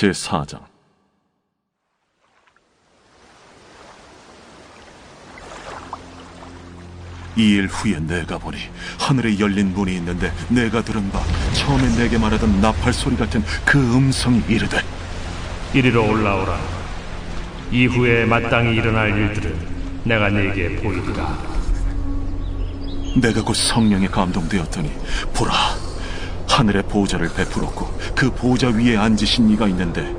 제4장. 이 일 후에 내가 보니 하늘에 열린 문이 있는데 내가 들은 바 처음에 내게 말하던 나팔 소리 같은 그 음성이 이르되, 이리로 올라오라. 이후에 마땅히 일어날 일들을 내가 네게 보이리라. 내가 곧 성령에 감동되었더니 보라, 하늘에 보좌를 베풀었고 그 보좌 위에 앉으신 이가 있는데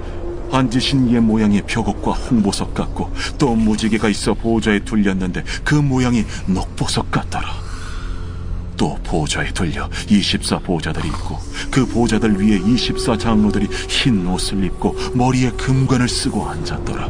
앉으신 이의 모양이 벽옥과 홍보석 같고 또 무지개가 있어 보좌에 둘렸는데 그 모양이 녹보석 같더라. 또 보좌에 둘려 24 보좌들이 있고 그 보좌들 위에 24 장로들이 흰 옷을 입고 머리에 금관을 쓰고 앉았더라.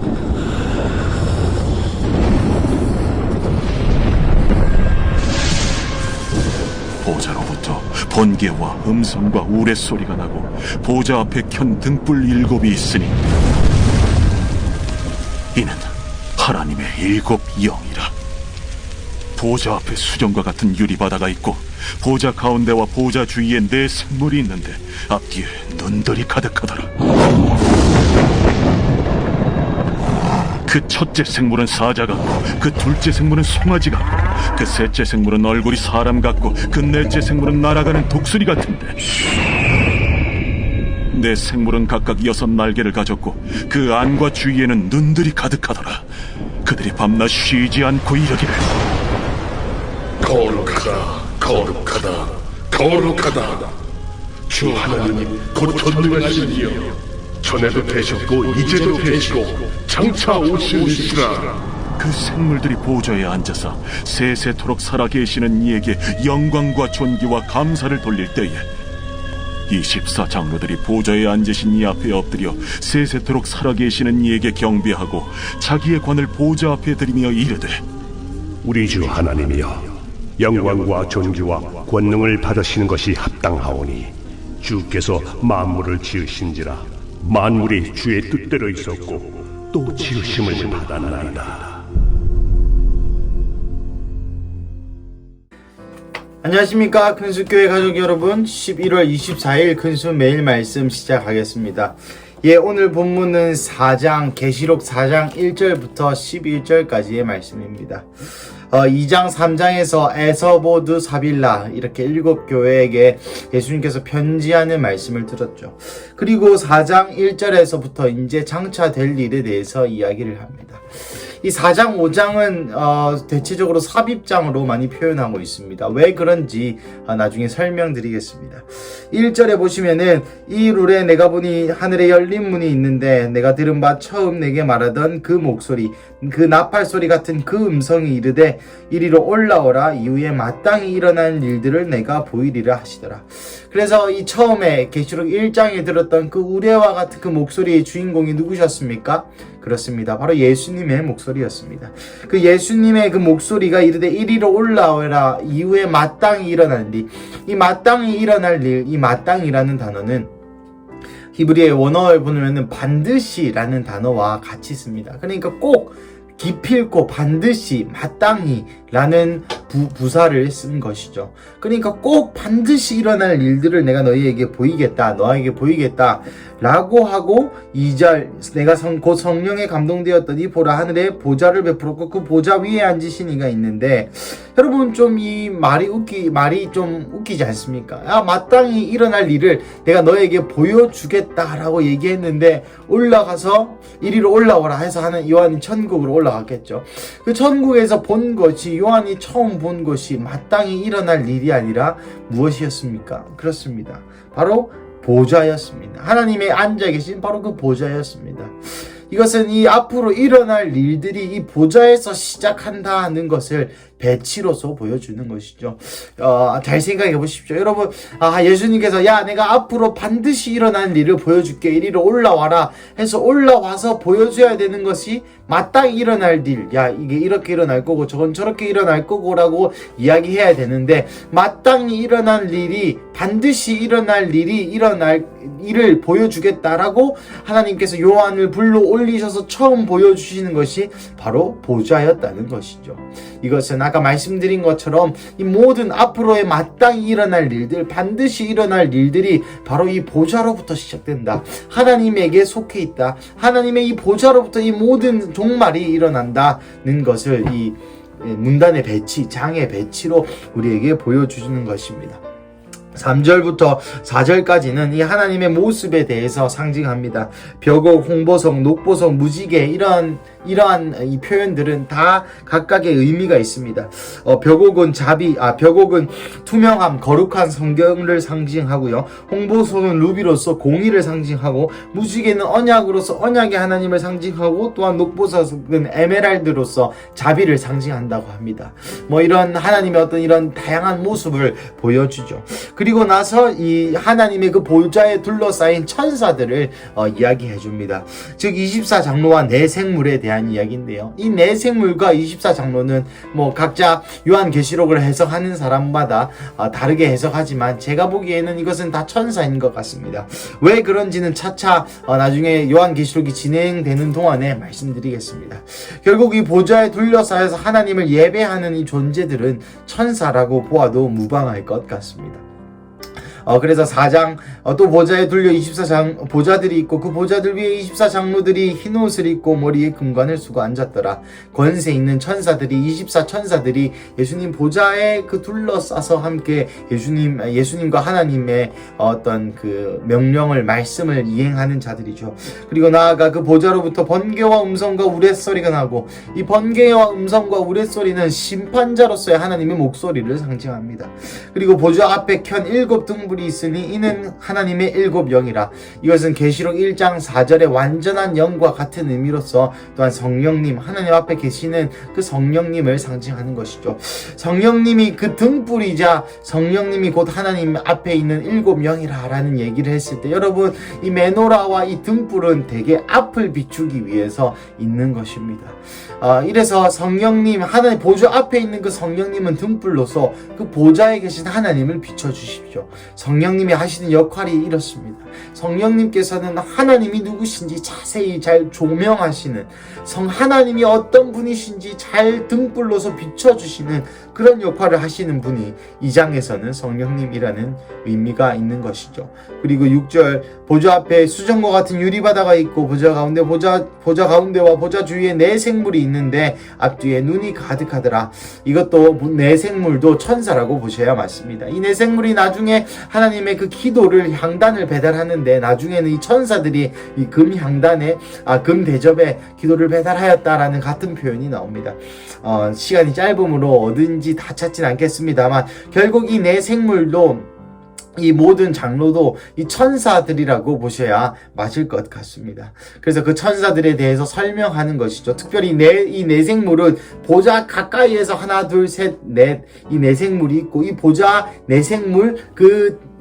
보좌로부터 번개와 음성과 우레소리가 나고 보좌 앞에 켠 등불 7이 있으니 이는 하나님의 7 영이라. 보좌 앞에 수정과 같은 유리바다가 있고 보좌 가운데와 보좌 주위에 4 생물이 있는데 앞뒤에 눈들이 가득하더라. 그 첫째 생물은 사자 같고 그 둘째 생물은 송아지 같고 그 셋째 생물은 얼굴이 사람 같고 그 넷째 생물은 날아가는 독수리 같은데 4 생물은 각각 6 날개를 가졌고 그 안과 주위에는 눈들이 가득하더라. 그들이 밤낮 쉬지 않고 이르기를, 거룩하다, 거룩하다, 거룩하다. 주 하나님 곧 전능하신 이여, 전에도 되셨고 이제도 되시고 장차 오시리시라. 그 생물들이 보좌에 앉아서 세세토록 살아계시는 이에게 영광과 존귀와 감사를 돌릴 때에 24 장로들이 보좌에 앉으신 이 앞에 엎드려 세세토록 살아계시는 이에게 경배하고 자기의 관을 보좌 앞에 들이며 이르되, 우리 주 하나님이여, 영광과 존귀와 권능을 받으시는 것이 합당하오니 주께서 만물을 지으신지라 만물이 주의 뜻대로 있었고 또 지으심을 받았나이다. 안녕하십니까, 큰수교회 가족 여러분. 11월 24일 큰수 매일 말씀 시작하겠습니다. 오늘 본문은 4장 계시록 4장 1절부터 11절까지의 말씀입니다. 2장 3장에서 에서보드 사빌라 이렇게 7교회에게 예수님께서 편지하는 말씀을 들었죠. 그리고 4장 1절에서부터 이제 장차 될 일에 대해서 이야기를 합니다. 이 4장 5장은 대체적으로 삽입장으로 많이 표현하고 있습니다. 왜 그런지 나중에 설명드리겠습니다. 1절에 보시면은, 이 룰에 내가 보니 하늘에 열린 문이 있는데 내가 들은 바 처음 내게 말하던 그 목소리, 그 나팔 소리 같은 그 음성이 이르되 이리로 올라오라. 이후에 마땅히 일어날 일들을 내가 보이리라 하시더라. 그래서 이 처음에 계시록 1장에 들었던 그 우레와 같은 그 목소리의 주인공이 누구셨습니까? 그렇습니다. 바로 예수님의 목소리였습니다. 그 예수님의 그 목소리가 이르되 이리로 올라오라. 이후에 마땅히 일어날 일. 이 마땅히 일어날 일, 이 마땅이라는 단어는 히브리의 원어에 보면은 반드시라는 단어와 같이 씁니다. 그러니까 꼭 기필코 반드시 마땅히 라는 부사를 쓴 것이죠. 그러니까 꼭 반드시 일어날 일들을 내가 너희에게 보이겠다, 너에게 보이겠다 라고 하고, 2절 내가 곧 성령에 감동되었더니 보라, 하늘에 보좌를 베풀었고 그 보좌 위에 앉으신 이가 있는데, 여러분 좀 이 말이 좀 웃기지 않습니까? 마땅히 일어날 일을 내가 너에게 보여주겠다라고 얘기했는데 올라가서 이리로 올라오라 해서 하는 요한이 천국으로 올라갔겠죠. 그 천국에서 본 것이, 요한이 처음 본 것이 마땅히 일어날 일이 아니라 무엇이었습니까? 그렇습니다. 바로 보좌였습니다. 하나님의 앉아 계신 바로 그 보좌였습니다. 이것은 이 앞으로 일어날 일들이 이 보좌에서 시작한다 하는 것을 배치로서 보여주는 것이죠. 잘 생각해 보십시오. 여러분, 예수님께서 야, 내가 앞으로 반드시 일어날 일을 보여줄게, 이리로 올라와라 해서 올라와서 보여줘야 되는 것이 마땅히 일어날 일, 야, 이게 이렇게 일어날 거고 저건 저렇게 일어날 거고 라고 이야기해야 되는데, 마땅히 일어날 일이, 반드시 일어날 일이 일어날 일을 보여주겠다라고 하나님께서 요한을 불러 올리셔서 처음 보여주시는 것이 바로 보좌였다는 것이죠. 이것은 아까 말씀드린 것처럼 이 모든 앞으로의 마땅히 일어날 일들, 반드시 일어날 일들이 바로 이 보좌로부터 시작된다. 하나님에게 속해 있다. 하나님의 이 보좌로부터 이 모든 종말이 일어난다는 것을 이 문단의 배치, 장의 배치로 우리에게 보여주는 것입니다. 3절부터 4절까지는 이 하나님의 모습에 대해서 상징합니다. 벽옥, 홍보석, 녹보석, 무지개 이러한 이 표현들은 다 각각의 의미가 있습니다. 벽옥은 벽옥은 투명함, 거룩한 성경을 상징하고요. 홍보석은 루비로서 공의를 상징하고, 무지개는 언약으로서 언약의 하나님을 상징하고, 또한 녹보석은 에메랄드로서 자비를 상징한다고 합니다. 이런 하나님의 어떤 이런 다양한 모습을 보여주죠. 그리고 나서 이 하나님의 그 보좌에 둘러싸인 천사들을 이야기해 줍니다. 즉 24장로와 네 생물에 대한 이야기인데요. 이 네 생물과 24장로는 각자 요한계시록을 해석하는 사람마다 다르게 해석하지만 제가 보기에는 이것은 다 천사인 것 같습니다. 왜 그런지는 차차 나중에 요한계시록이 진행되는 동안에 말씀드리겠습니다. 결국 이 보좌에 둘러싸여서 하나님을 예배하는 이 존재들은 천사라고 보아도 무방할 것 같습니다. 그래서 4장 또 보좌에 둘려 24장 보좌들이 있고 그 보좌들 위에 24장로들이 흰 옷을 입고 머리에 금관을 쓰고 앉았더라. 권세 있는 천사들이 24천사들이 예수님 보좌에 그 둘러싸서 함께 예수님과 하나님의 어떤 그 명령을 말씀을 이행하는 자들이죠. 그리고 나아가 그 보좌로부터 번개와 음성과 우레소리가 나고, 이 번개와 음성과 우레소리는 심판자로서의 하나님의 목소리를 상징합니다. 그리고 보좌 앞에 켠 7등불이 있으니 이는 하나님의 7 영이라. 이것은 계시록 1장 4절의 완전한 영과 같은 의미로서 또한 성령님, 하나님 앞에 계시는 그 성령님을 상징하는 것이죠. 성령님이 그 등불이자 성령님이 곧 하나님 앞에 있는 7 영이라 라는 얘기를 했을 때, 여러분 이 메노라와 이 등불은 되게 앞을 비추기 위해서 있는 것입니다. 이래서 성령님, 하나님 보좌 앞에 있는 그 성령님은 등불로서 그 보좌에 계신 하나님을 비춰주십시오. 성령님이 하시는 역할이 이렇습니다. 성령님께서는 하나님이 누구신지 자세히 잘 조명하시는, 하나님이 어떤 분이신지 잘 등불로서 비춰주시는 그런 역할을 하시는 분이 이 장에서는 성령님이라는 의미가 있는 것이죠. 그리고 6절 보좌 앞에 수정과 같은 유리바다가 있고 보좌 가운데와 보좌 주위에 네 생물이 있는데 앞뒤에 눈이 가득하더라. 이것도 네 생물도 천사라고 보셔야 맞습니다. 이 네 생물이 나중에 하나님의 그 기도를 향단을 배달하는데, 나중에는 이 천사들이 이 금 향단에 금 대접에 기도를 배달하였다라는 같은 표현이 나옵니다. 시간이 짧으므로 어딘지 다 찾진 않겠습니다만 결국 이 네 생물도, 이 모든 장로도 이 천사들이라고 보셔야 맞을 것 같습니다. 그래서 그 천사들에 대해서 설명하는 것이죠. 특별히 이 네 생물은 보좌 가까이에서 하나, 둘, 셋, 넷, 이 네 생물이 있고, 이 보좌 네 생물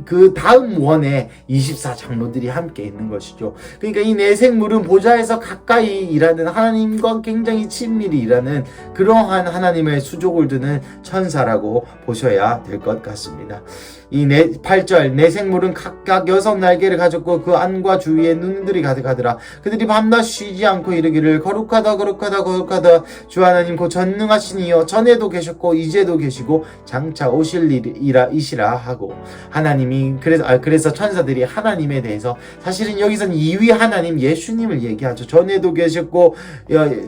그 다음 원에 24장로들이 함께 있는 것이죠. 그러니까 이 네 생물은 보좌에서 가까이 일하는, 하나님과 굉장히 친밀히 일하는 그러한 하나님의 수족을 두는 천사라고 보셔야 될 것 같습니다. 이 8절 네 생물은 각각 6 날개를 가졌고 그 안과 주위에 눈들이 가득하더라. 그들이 밤낮 쉬지 않고 이르기를 거룩하다 거룩하다 거룩하다 주 하나님 곧 전능하신 이여, 전에도 계셨고 이제도 계시고 장차 오실 이시라 하고, 하나님이 그래서 천사들이 하나님에 대해서, 사실은 여기서는 2위 하나님 예수님을 얘기하죠. 전에도 계셨고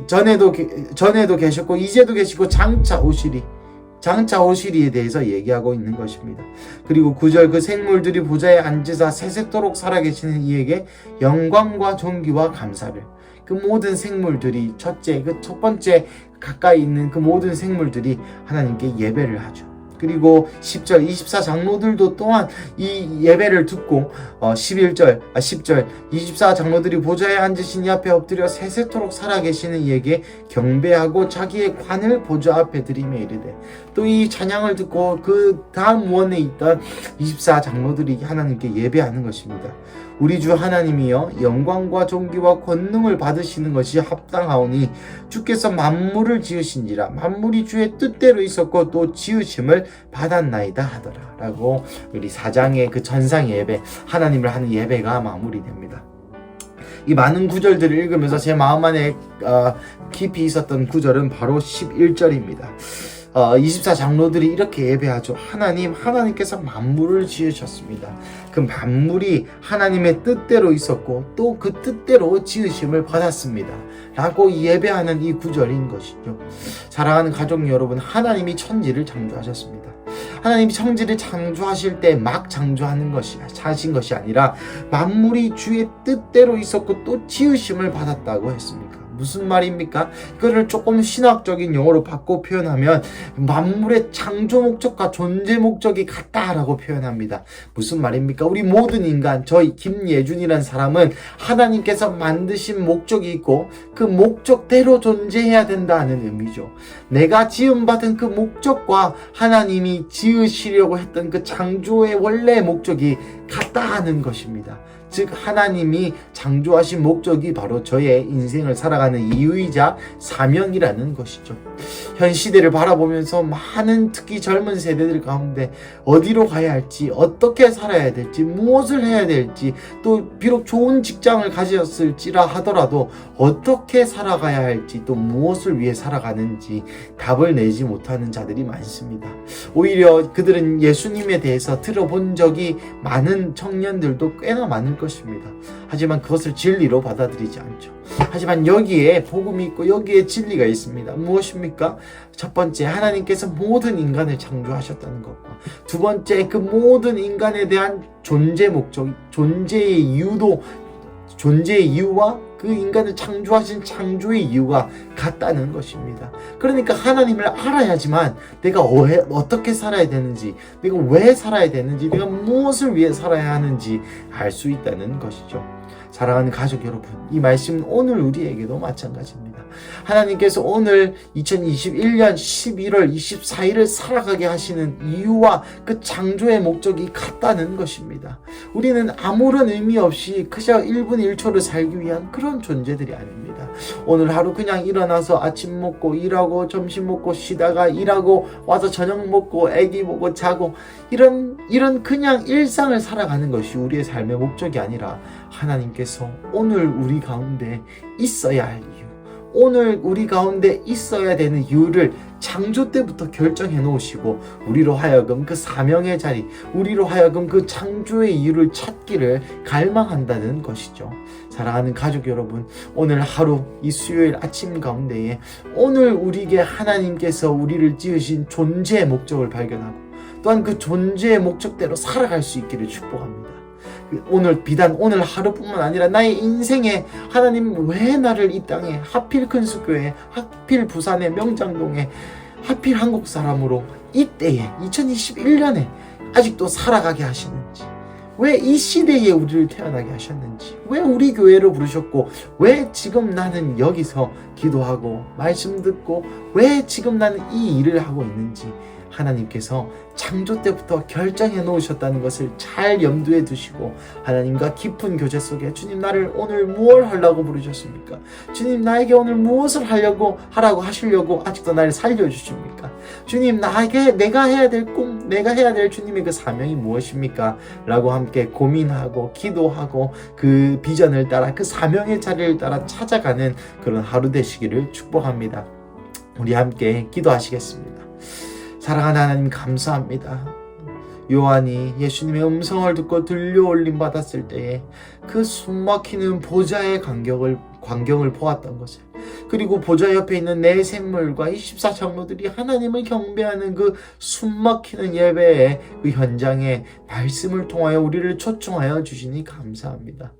전에도 계셨고 이제도 계시고 장차 오시리에 대해서 얘기하고 있는 것입니다. 그리고 9절 그 생물들이 보좌에 앉으사 세세토록 살아계시는 이에게 영광과 존귀와 감사를. 그 모든 생물들이 첫 번째 가까이 있는 그 모든 생물들이 하나님께 예배를 하죠. 그리고 10절 24장로들도 또한 이 예배를 듣고 10절 24장로들이 보좌에 앉으신 이 앞에 엎드려 세세토록 살아계시는 이에게 경배하고 자기의 관을 보좌 앞에 드리며 이르되, 또 이 찬양을 듣고 그 다음 원에 있던 24장로들이 하나님께 예배하는 것입니다. 우리 주 하나님이여 영광과 존귀와 권능을 받으시는 것이 합당하오니 주께서 만물을 지으신지라 만물이 주의 뜻대로 있었고 또 지으심을 받았나이다 하더라 라고 우리 4장의 그 전상 예배, 하나님을 하는 예배가 마무리됩니다. 이 많은 구절들을 읽으면서 제 마음 안에 깊이 있었던 구절은 바로 11절입니다. 24장로들이 이렇게 예배하죠. 하나님께서 만물을 지으셨습니다. 그 만물이 하나님의 뜻대로 있었고 또 그 뜻대로 지으심을 받았습니다. 라고 예배하는 이 구절인 것이죠. 사랑하는 가족 여러분, 하나님이 천지를 창조하셨습니다. 하나님이 천지를 창조하실 때 막 창조하는 것이 하신 것이 아니라 만물이 주의 뜻대로 있었고 또 지으심을 받았다고 했습니까? 무슨 말입니까? 이거를 조금 신학적인 용어로 바꿔 표현하면 만물의 창조 목적과 존재 목적이 같다라고 표현합니다. 무슨 말입니까? 우리 모든 인간, 저희 김예준이라는 사람은 하나님께서 만드신 목적이 있고 그 목적대로 존재해야 된다는 의미죠. 내가 지음받은 그 목적과 하나님이 지으시려고 했던 그 창조의 원래의 목적이 같다는 것입니다. 즉 하나님이 창조하신 목적이 바로 저의 인생을 살아가는 이유이자 사명이라는 것이죠. 현 시대를 바라보면서 많은 특히 젊은 세대들 가운데 어디로 가야 할지, 어떻게 살아야 될지, 무엇을 해야 될지, 또 비록 좋은 직장을 가졌을지라 하더라도 어떻게 살아가야 할지, 또 무엇을 위해 살아가는지 답을 내지 못하는 자들이 많습니다. 오히려 그들은 예수님에 대해서 들어본 적이 많은 청년들도 꽤나 많을 것입니다. 하지만 그것을 진리로 받아들이지 않죠. 하지만 여기에 복음이 있고 여기에 진리가 있습니다. 무엇입니까? 첫 번째, 하나님께서 모든 인간을 창조하셨다는 것과 두 번째, 그 모든 인간에 대한 존재 목적, 존재의 이유와 그 인간을 창조하신 창조의 이유가 같다는 것입니다. 그러니까 하나님을 알아야지만 내가 어떻게 살아야 되는지, 내가 왜 살아야 되는지, 내가 무엇을 위해 살아야 하는지 알 수 있다는 것이죠. 사랑하는 가족 여러분, 이 말씀은 오늘 우리에게도 마찬가지입니다. 하나님께서 오늘 2021년 11월 24일을 살아가게 하시는 이유와 그 창조의 목적이 같다는 것입니다. 우리는 아무런 의미 없이 그저 1분 1초를 살기 위한 그런 존재들이 아닙니다. 오늘 하루 그냥 일어나서 아침 먹고 일하고 점심 먹고 쉬다가 일하고 와서 저녁 먹고 애기 보고 자고 이런 그냥 일상을 살아가는 것이 우리의 삶의 목적이 아니라 하나님께서 오늘 우리 가운데 있어야 할 이유, 오늘 우리 가운데 있어야 되는 이유를 창조 때부터 결정해 놓으시고 우리로 하여금 그 사명의 자리, 우리로 하여금 그 창조의 이유를 찾기를 갈망한다는 것이죠. 사랑하는 가족 여러분, 오늘 하루 이 수요일 아침 가운데에 오늘 우리에게 하나님께서 우리를 지으신 존재의 목적을 발견하고 또한 그 존재의 목적대로 살아갈 수 있기를 축복합니다. 비단 오늘 하루뿐만 아니라 나의 인생에 하나님 왜 나를 이 땅에 하필 큰수교회, 하필 부산의 명장동에, 하필 한국 사람으로 이때에 2021년에 아직도 살아가게 하시는지, 왜 이 시대에 우리를 태어나게 하셨는지, 왜 우리 교회로 부르셨고 왜 지금 나는 여기서 기도하고 말씀 듣고 왜 지금 나는 이 일을 하고 있는지 하나님께서 창조 때부터 결정해 놓으셨다는 것을 잘 염두에 두시고 하나님과 깊은 교제 속에 주님, 나를 오늘 무엇을 하려고 부르셨습니까? 주님, 나에게 오늘 무엇을 하라고 하시려고 아직도 나를 살려주십니까? 주님, 내가 해야 될 꿈, 내가 해야 될 주님의 그 사명이 무엇입니까? 라고 함께 고민하고 기도하고 그 비전을 따라 그 사명의 자리를 따라 찾아가는 그런 하루 되시기를 축복합니다. 우리 함께 기도하시겠습니다. 사랑하는 하나님, 감사합니다. 요한이 예수님의 음성을 듣고 들려올림 받았을 때에 그 숨막히는 보좌의 광경을 보았던 것을, 그리고 보좌 옆에 있는 내 생물과 24장로들이 하나님을 경배하는 그 숨막히는 예배의 그 현장에 말씀을 통하여 우리를 초청하여 주시니 감사합니다.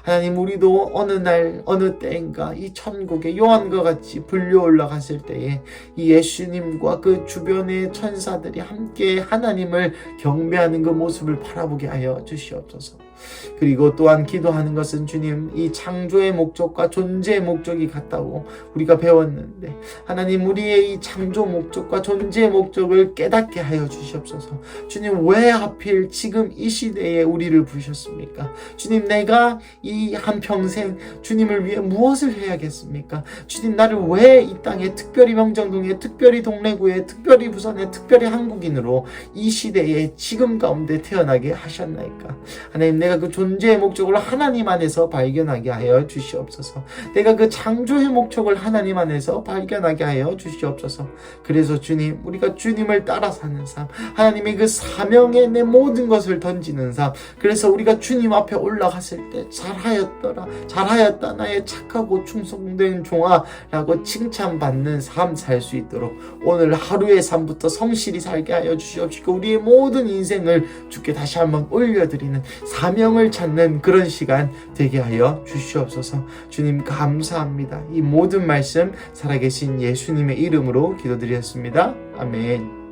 하나님, 우리도 어느 날 어느 때인가 이 천국에 요한과 같이 불려 올라갔을 때에 이 예수님과 그 주변의 천사들이 함께 하나님을 경배하는 그 모습을 바라보게 하여 주시옵소서. 그리고 또한 기도하는 것은 주님, 이 창조의 목적과 존재의 목적이 같다고 우리가 배웠는데 하나님, 우리의 이 창조 목적과 존재의 목적을 깨닫게 하여 주시옵소서. 주님, 왜 하필 지금 이 시대에 우리를 부르셨습니까? 주님, 내가 이 한평생 주님을 위해 무엇을 해야겠습니까? 주님, 나를 왜 이 땅에, 특별히 명정동에, 특별히 동래구에, 특별히 부산에, 특별히 한국인으로 이 시대에 지금 가운데 태어나게 하셨나이까? 하나님, 내가 그 존재의 목적을 하나님 안에서 발견하게 하여 주시옵소서. 내가 그 창조의 목적을 하나님 안에서 발견하게 하여 주시옵소서. 그래서 주님, 우리가 주님을 따라 사는 삶, 하나님의 그 사명에 내 모든 것을 던지는 삶, 그래서 우리가 주님 앞에 올라갔을 때 잘하였다 나의 착하고 충성된 종아 라고 칭찬받는 삶 살 수 있도록 오늘 하루의 삶부터 성실히 살게 하여 주시옵시고, 우리의 모든 인생을 주께 다시 한번 올려드리는, 사명을 찾는 그런 시간 되게 하여 주시옵소서. 주님 감사합니다. 이 모든 말씀 살아계신 예수님의 이름으로 기도드렸습니다. 아멘.